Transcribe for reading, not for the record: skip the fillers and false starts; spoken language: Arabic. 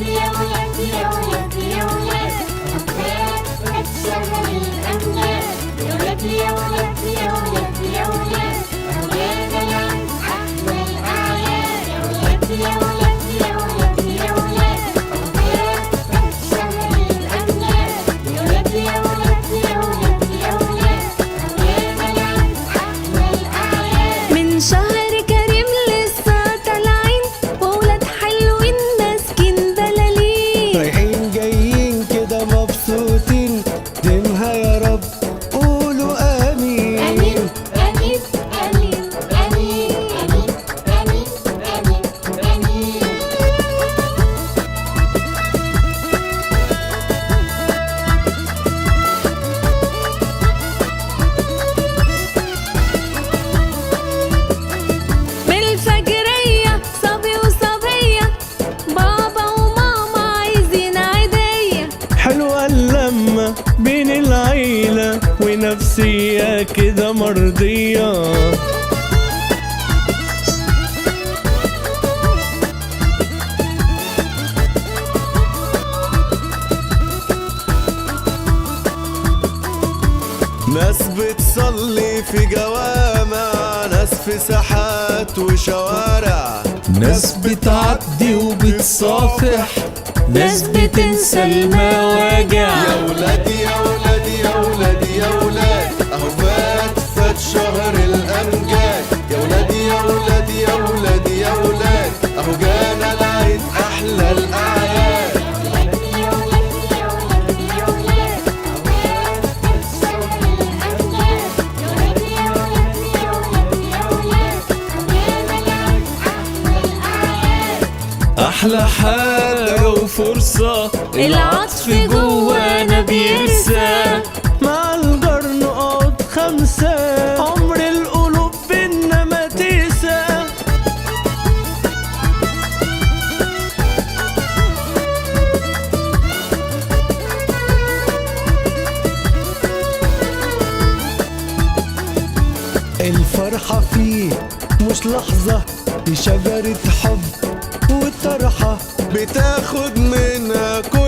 ولادي يا ولادي يا ولادي يا ولاد أمجاد شهر الأمجاد يا ولادي يا ولادي يا ولادي يا ولاد أولاد العم أحلى الأعياد يا ولادي يا ولادي يا ولادي يا ولاد أمجاد شهر الأمجاد يا ولادي يا ولادي يا ولادي يا ولاد أولاد العم أحلى الأعياد من شهر كريم لسه طالعين وولاد حلوين ماسكين بلالين رايحين جايين كده مبسوطين دينها يا رب قولوا آمين آمين آمين آمين آمين آمين آمين آمين من الفجرية صبي وصبية بابا وماما عايزين عيدية حلوة اللمة بين العيلة ونفسية كده مرضية ناس بتصلي في جوامع، ناس في ساحات وشوارع، ناس بتعدي وبتصافح، ناس بتنسى المواجع يا ولادي يا ولادي يا ولادي يا ولاد اهو فات شهر الامجاد يا ولادي يا ولادي يا ولادي يا ولاد اهو جانا العيد احلى الاعياد ولادي يا ولادي يا ولادي يا ولاد أولاد شهر الأمجاد يا ولادي يا ولادي يا ولادي يا ولاد أولاد العم أحلى الأعياد احلى حاجه وفرصه العطف جوانا بيرسى مع الجار نقعد خمسه عمر القلوب بينا ما تنسى الفرحة فيه مش لحظة، دي شجرة حب والطرحة بتاخد منها كل